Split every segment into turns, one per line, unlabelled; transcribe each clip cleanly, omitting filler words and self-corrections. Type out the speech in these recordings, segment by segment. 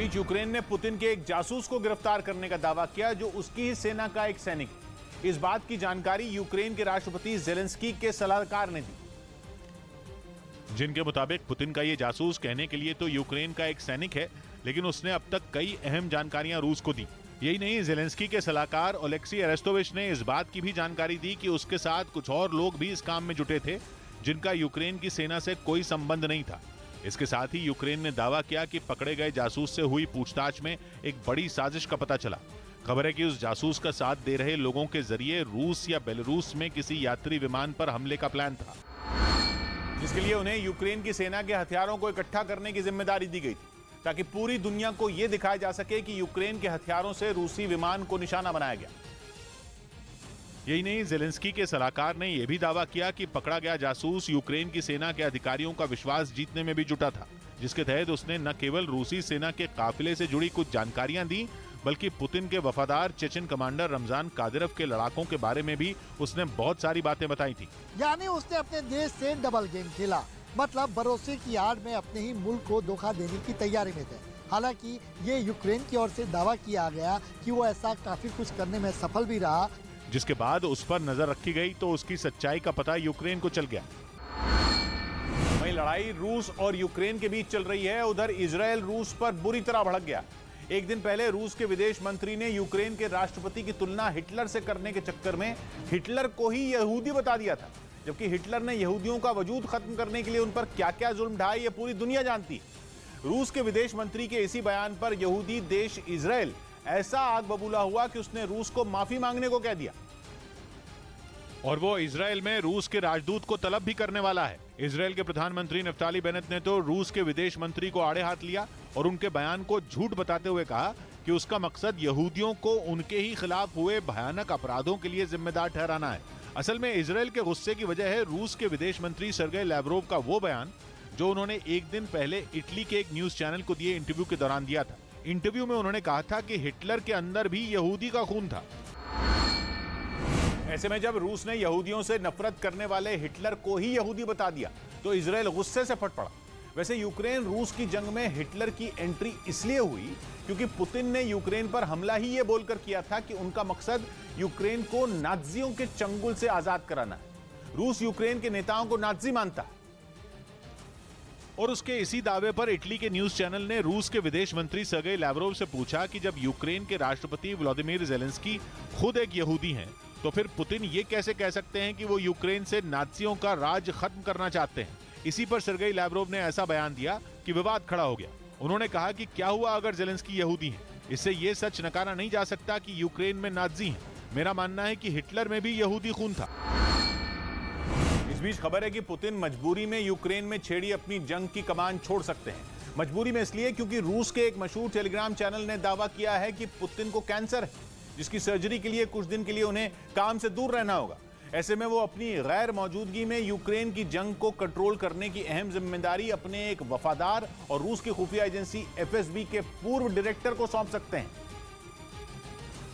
बीच Ukraine ने Putin के एक जासूस को गिरफ्तार करने का दावा किया जो उसकी ही सेना का एक सैनिक है। इस बात की जानकारी यूक्रेन के राष्ट्रपति जेलेंस्की के सलाहकार ने दी,
जिनके मुताबिक पुतिन का ये जासूस कहने के लिए तो यूक्रेन का एक सैनिक है, लेकिन उसने अब तक कई अहम जानकारियां रूस को दी। यही नहीं, जेलेंस्की के सलाहकार ओलेक्सी अरेस्टोविच ने इस बात की भी जानकारी दी कि उसके साथ कुछ और लोग भी इस काम में जुटे थे जिनका यूक्रेन की सेना से कोई संबंध नहीं था। इसके साथ ही यूक्रेन ने दावा किया कि पकड़े गए जासूस से हुई पूछताछ में एक बड़ी साजिश का पता चला। खबर है कि उस जासूस का साथ दे रहे लोगों के जरिए रूस या बेलारूस में किसी यात्री विमान पर हमले का प्लान था,
जिसके लिए उन्हें यूक्रेन की सेना के हथियारों को इकट्ठा करने की जिम्मेदारी दी गई थी, ताकि पूरी दुनिया को यह दिखाया जा सके कि यूक्रेन के हथियारों से रूसी विमान को निशाना बनाया गया।
यही नहीं, जेलेंस्की के सलाहकार ने यह भी दावा किया कि पकड़ा गया जासूस यूक्रेन की सेना के अधिकारियों का विश्वास जीतने में भी जुटा था, जिसके तहत उसने न केवल रूसी सेना के काफिले से जुड़ी कुछ जानकारियां दी, बल्कि पुतिन के वफादार चेचन कमांडर रमजान कादिरोव के लड़ाकों के बारे में भी उसने बहुत सारी बातें बताई थी।
यानी उसने अपने देश से डबल गेम खेला, मतलब भरोसे की आड़ में अपने ही मुल्क को धोखा देने की तैयारी में थे। हालांकि ये यूक्रेन की ओर से दावा किया गया कि वो ऐसा काफी कुछ करने में सफल भी रहा,
जिसके बाद उस पर नजर रखी गई तो उसकी सच्चाई का पता यूक्रेन को चल गया।
वहीं लड़ाई रूस और यूक्रेन के बीच चल रही है, उधर इजराइल रूस पर बुरी तरह भड़क गया। एक दिन पहले रूस के विदेश मंत्री ने यूक्रेन के राष्ट्रपति की तुलना हिटलर से करने के चक्कर में हिटलर को ही यहूदी बता दिया था, जबकि हिटलर ने यहूदियों का वजूद खत्म करने के लिए उन पर क्या क्या जुल्म ढाए ये पूरी दुनिया जानती है। रूस के विदेश मंत्री के इसी बयान पर यहूदी देश इजराइल ऐसा आग बबूला हुआ कि उसने रूस को माफी मांगने को कह दिया,
और वो इजराइल में रूस के राजदूत को तलब भी करने वाला है। इजराइल के प्रधानमंत्री नफ्ताली बेनेट ने तो रूस के विदेश मंत्री को आड़े हाथ लिया और उनके बयान को झूठ बताते हुए कहा कि उसका मकसद यहूदियों को उनके ही खिलाफ हुए भयानक अपराधों के लिए जिम्मेदार ठहराना है। असल में इजराइल के गुस्से की वजह है रूस के विदेश मंत्री सर्गेई लैवरोव का वो बयान जो उन्होंने एक दिन पहले इटली के एक न्यूज चैनल को दिए इंटरव्यू के दौरान दिया था। इंटरव्यू में उन्होंने कहा था कि हिटलर के अंदर भी यहूदी का खून था।
ऐसे में जब रूस ने यहूदियों से नफरत करने वाले हिटलर को ही यहूदी बता दिया तो इजराइल गुस्से से फट पड़ा। वैसे यूक्रेन रूस की जंग में हिटलर की एंट्री इसलिए हुई क्योंकि पुतिन ने यूक्रेन पर हमला ही यह बोलकर किया था कि उनका मकसद यूक्रेन को नाज़ियों के चंगुल से आजाद कराना है। रूस यूक्रेन के नेताओं को नाज़ी मानता है,
और उसके इसी दावे पर इटली के न्यूज चैनल ने रूस के विदेश मंत्री सर्गेई लैवरोव से पूछा कि जब यूक्रेन के राष्ट्रपति व्लादिमीर जेलेंस्की खुद एक यहूदी हैं, तो फिर पुतिन ये कैसे कह सकते हैं कि वो यूक्रेन से नाज़ियों का राज खत्म करना चाहते हैं। इसी पर सर्गेई लैवरोव ने ऐसा बयान दिया कि विवाद खड़ा हो गया। उन्होंने कहा कि क्या हुआ अगर जेलेंस्की यहूदी हैं? इससे ये सच नकारा नहीं जा सकता कि यूक्रेन में नाज़ी हैं। मेरा मानना है कि हिटलर में भी यहूदी खून था।
इस बीच खबर है कि पुतिन मजबूरी में यूक्रेन में छेड़ी अपनी जंग की कमान छोड़ सकते हैं। मजबूरी में इसलिए क्योंकि रूस के एक मशहूर टेलीग्राम चैनल ने दावा किया है कि पुतिन को कैंसर है, जिसकी सर्जरी के लिए कुछ दिन के लिए उन्हें काम से दूर रहना होगा। ऐसे में वो अपनी गैर मौजूदगी में यूक्रेन की जंग को कंट्रोल करने की अहम जिम्मेदारी अपने एक वफादार और रूस की खुफिया एजेंसी एफएसबी के पूर्व डायरेक्टर को सौंप सकते हैं,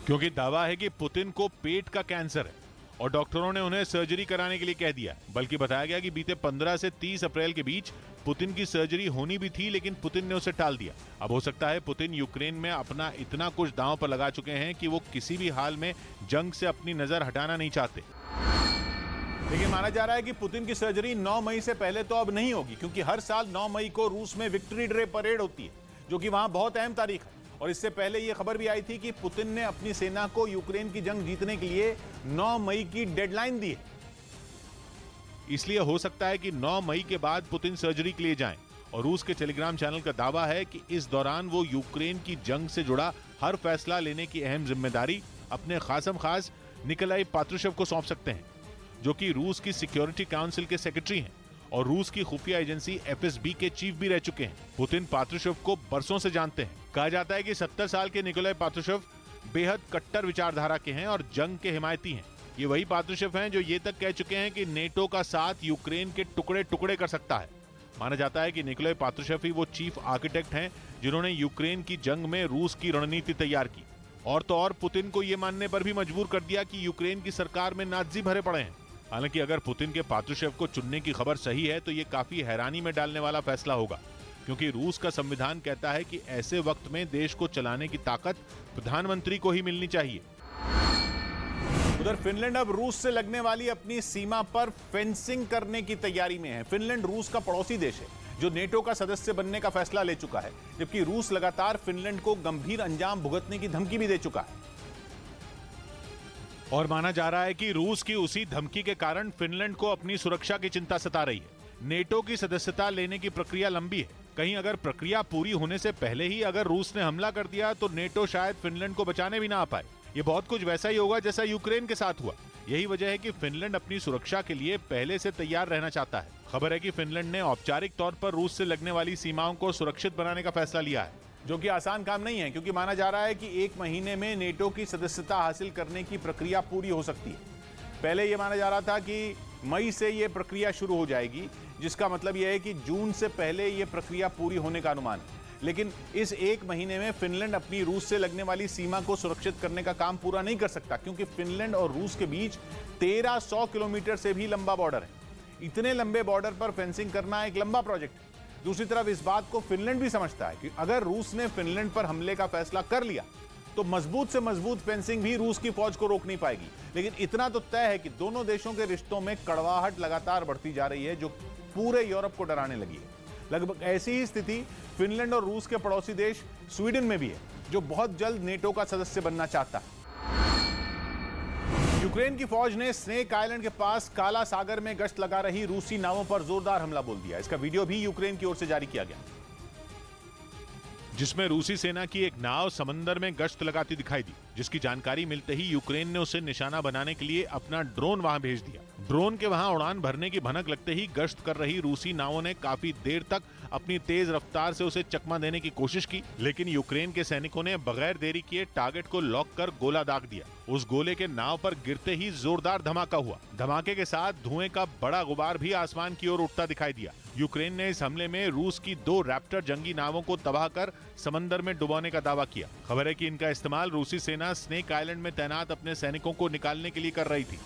क्योंकि दावा है कि पुतिन को पेट का कैंसर है और डॉक्टरों ने उन्हें सर्जरी कराने के लिए कह दिया। बल्कि बताया गया कि बीते 15 से 30 अप्रैल के बीच पुतिन की सर्जरी होनी भी थी, लेकिन पुतिन ने उसे टाल दिया। अब हो सकता है पुतिन यूक्रेन में अपना इतना कुछ दांव पर लगा चुके हैं कि वो किसी भी हाल में जंग से अपनी नजर हटाना नहीं चाहते।
लेकिन माना जा रहा है कि पुतिन की सर्जरी 9 मई से पहले तो अब नहीं होगी, क्योंकि हर साल 9 मई को रूस में विक्ट्री डे परेड होती है, जो कि वहां बहुत अहम तारीख है। और इससे पहले यह खबर भी आई थी कि पुतिन ने अपनी सेना को यूक्रेन की जंग जीतने के लिए 9 मई की डेडलाइन दी है।
इसलिए हो सकता है कि 9 मई के बाद पुतिन सर्जरी के लिए जाएं। और रूस के टेलीग्राम चैनल का दावा है कि इस दौरान वो यूक्रेन की जंग से जुड़ा हर फैसला लेने की अहम जिम्मेदारी अपने खासम खास निकोलाई पात्रुशेव को सौंप सकते हैं, जो कि रूस की सिक्योरिटी काउंसिल के सेक्रेटरी हैं और रूस की खुफिया एजेंसी एफएसबी के चीफ भी रह चुके हैं। पुतिन पात्रुशेव को बरसों से जानते हैं। कहा जाता है कि 70 साल के निकोलाई पात्रुशेव बेहद कट्टर विचारधारा के हैं और जंग के हिमायती हैं। ये वही पात्रुशेव हैं जो ये तक कह चुके हैं कि नेटो का साथ यूक्रेन के टुकड़े टुकड़े कर सकता है। माना जाता है कि निकोलाई पात्रुशेव ही वो चीफ आर्किटेक्ट हैं जिन्होंने यूक्रेन की जंग में रूस की रणनीति तैयार की, और तो और पुतिन को ये मानने पर भी मजबूर कर दिया कि यूक्रेन की सरकार में नाज़ी भरे पड़े हैं। हालांकि अगर पुतिन के पात्रुशेव को चुनने की खबर सही है तो ये काफी हैरानी में डालने वाला फैसला होगा, क्योंकि रूस का संविधान कहता है कि ऐसे वक्त में देश को चलाने की ताकत प्रधानमंत्री को ही मिलनी चाहिए।
उधर फिनलैंड अब रूस से लगने वाली अपनी सीमा पर फेंसिंग करने की तैयारी में है। फिनलैंड रूस का पड़ोसी देश है जो नेटो का सदस्य बनने का फैसला ले चुका है, जबकि रूस लगातार फिनलैंड को गंभीर अंजाम भुगतने की धमकी भी दे चुका है।
और माना जा रहा है कि रूस की उसी धमकी के कारण फिनलैंड को अपनी सुरक्षा की चिंता सता रही है। नेटो की सदस्यता लेने की प्रक्रिया लंबी है। कहीं अगर प्रक्रिया पूरी होने से पहले ही अगर रूस ने हमला कर दिया तो नेटो शायद फिनलैंड को बचाने भी ना आ पाए। ये बहुत कुछ वैसा ही होगा जैसा यूक्रेन के साथ हुआ। यही वजह है कि फिनलैंड अपनी सुरक्षा के लिए पहले से तैयार रहना चाहता है। खबर है कि फिनलैंड ने औपचारिक तौर पर रूस से लगने वाली सीमाओं को सुरक्षित बनाने का फैसला लिया है,
जो कि आसान काम नहीं है, क्योंकि माना जा रहा है कि 1 महीने में नेटो की सदस्यता हासिल करने की प्रक्रिया पूरी हो सकती है। पहले यह माना जा रहा था कि मई से यह प्रक्रिया शुरू हो जाएगी, जिसका मतलब यह है कि जून से पहले यह प्रक्रिया पूरी होने का अनुमान है। लेकिन इस 1 महीने में फिनलैंड अपनी रूस से लगने वाली सीमा को सुरक्षित करने का काम पूरा नहीं कर सकता, क्योंकि फिनलैंड और रूस के बीच 1300 किलोमीटर से भी लंबा बॉर्डर है। इतने लंबे बॉर्डर पर फेंसिंग करना एक लंबा प्रोजेक्ट है। दूसरी तरफ इस बात को फिनलैंड भी समझता है कि अगर रूस ने फिनलैंड पर हमले का फैसला कर लिया तो मजबूत से मजबूत फेंसिंग भी रूस की फौज को रोक नहीं पाएगी। लेकिन इतना तो तय है कि दोनों देशों के रिश्तों में कड़वाहट लगातार बढ़ती जा रही है, जो पूरे यूरोप को डराने लगी है। लगभग ऐसी ही स्थिति फिनलैंड और रूस के पड़ोसी देश स्वीडन में भी है, जो बहुत जल्द नेटो का सदस्य बनना चाहता है। यूक्रेन की फौज ने स्नेक आइलैंड के पास काला सागर में गश्त लगा रही रूसी नावों पर जोरदार हमला बोल दिया। इसका वीडियो भी यूक्रेन की ओर से जारी किया गया,
जिसमें रूसी सेना की एक नाव समंदर में गश्त लगाती दिखाई दी, जिसकी जानकारी मिलते ही यूक्रेन ने उसे निशाना बनाने के लिए अपना ड्रोन वहां भेज दिया। ड्रोन के वहां उड़ान भरने की भनक लगते ही गश्त कर रही रूसी नावों ने काफी देर तक अपनी तेज रफ्तार से उसे चकमा देने की कोशिश की, लेकिन यूक्रेन के सैनिकों ने बगैर देरी किए टारगेट को लॉक कर गोला दाग दिया। उस गोले के नाव पर गिरते ही जोरदार धमाका हुआ। धमाके के साथ धुएं का बड़ा गुबार भी आसमान की ओर उठता दिखाई दिया। यूक्रेन ने इस हमले में रूस की 2 रैप्टर जंगी नावों को तबाह कर समंदर में डुबाने का दावा किया। खबर है कि इनका इस्तेमाल रूसी सेना स्नेक आइलैंड में तैनात अपने सैनिकों को निकालने के लिए कर रही थी,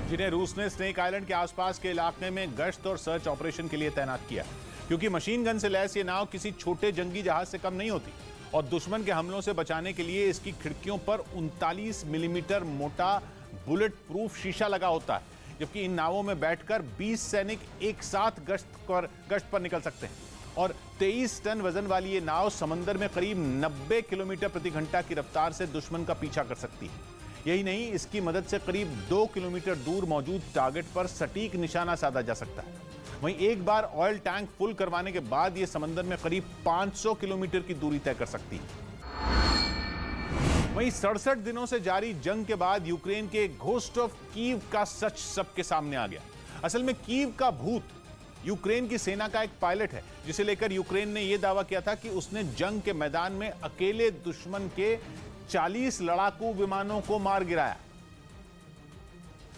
जिन्हें रूस ने स्नेक आइलैंड के आसपास के इलाके में गश्त और सर्च ऑपरेशन के लिए तैनात किया, क्योंकि मशीन गन से लैस ये नाव किसी छोटे जंगी जहाज से कम नहीं होती और दुश्मन के हमलों से बचाने के लिए इसकी खिड़कियों पर 39 मिलीमीटर मोटा बुलेट प्रूफ शीशा लगा होता है, जबकि इन नावों में बैठकर 20 सैनिक एक साथ गश्त पर निकल सकते हैं और 23 टन वजन वाली ये नाव समंदर में करीब 90 किलोमीटर प्रति घंटा की रफ्तार से दुश्मन का पीछा कर सकती है। यही नहीं, इसकी मदद से करीब 2 किलोमीटर दूर मौजूद टारगेट पर सटीक निशाना साधा जा सकता है। वहीं एक बार ऑयल टैंक फुल करवाने के बाद यह समंदर में करीब 500 किलोमीटर की दूरी तय कर सकती है। वहीं 67 दिनों से जारी जंग के बाद यूक्रेन के घोस्ट ऑफ कीव का सच सबके सामने आ गया। असल में कीव का भूत यूक्रेन की सेना का एक पायलट है, जिसे लेकर यूक्रेन ने यह दावा किया था कि उसने जंग के मैदान में अकेले दुश्मन के 40 लड़ाकू विमानों को मार गिराया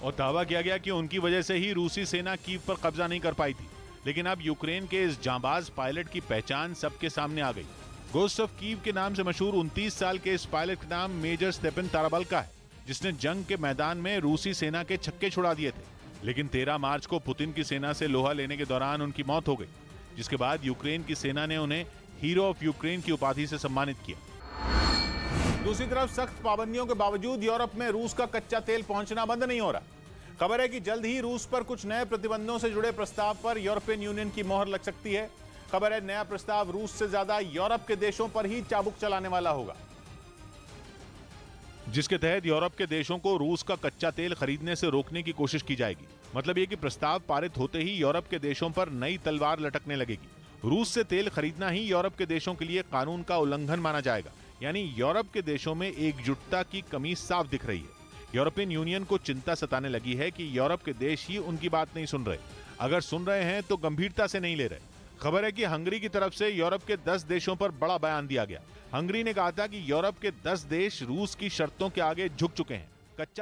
और दावा किया गया कि उनकी वजह से ही रूसी सेना कीव पर कब्जा नहीं कर पाई थी। लेकिन अब यूक्रेन के इस जांबाज पायलट की पहचान सबके सामने आ गई। घोस्ट ऑफ कीव के नाम से मशहूर 29 साल के इस पायलट का नाम मेजर स्टेपन ताराबल्का है, जिसने जंग के मैदान में रूसी सेना के छक्के छुड़ा दिए थे। लेकिन 13 मार्च को पुतिन की सेना से लोहा लेने के दौरान उनकी मौत हो गई, जिसके बाद यूक्रेन की सेना ने उन्हें हीरो ऑफ यूक्रेन की उपाधि से सम्मानित किया।
दूसरी तरफ सख्त पाबंदियों के बावजूद यूरोप में रूस का कच्चा तेल पहुंचना बंद नहीं हो रहा। खबर है कि जल्द ही रूस पर कुछ नए प्रतिबंधों से जुड़े प्रस्ताव पर यूरोपियन यूनियन की मोहर लग सकती है। खबर है, नया प्रस्ताव रूस से ज्यादा यूरोप के देशों पर ही चाबुक चलाने वाला होगा,
जिसके तहत यूरोप के देशों को रूस का कच्चा तेल खरीदने से रोकने की कोशिश की जाएगी। मतलब ये कि प्रस्ताव पारित होते ही यूरोप के देशों पर नई तलवार लटकने लगेगी। रूस से तेल खरीदना ही यूरोप के देशों के लिए कानून का उल्लंघन माना जाएगा। यानी यूरोप के देशों में एकजुटता की कमी साफ दिख रही है। यूरोपियन यूनियन को चिंता सताने लगी है कि यूरोप के देश ही उनकी बात नहीं सुन रहे। अगर सुन रहे हैं तो गंभीरता से नहीं ले रहे। खबर है कि हंगरी की तरफ से यूरोप के 10 देशों पर बड़ा बयान दिया गया। हंगरी ने कहा था कि यूरोप के 10 देश रूस की शर्तों के आगे झुक चुके हैं। कच्चा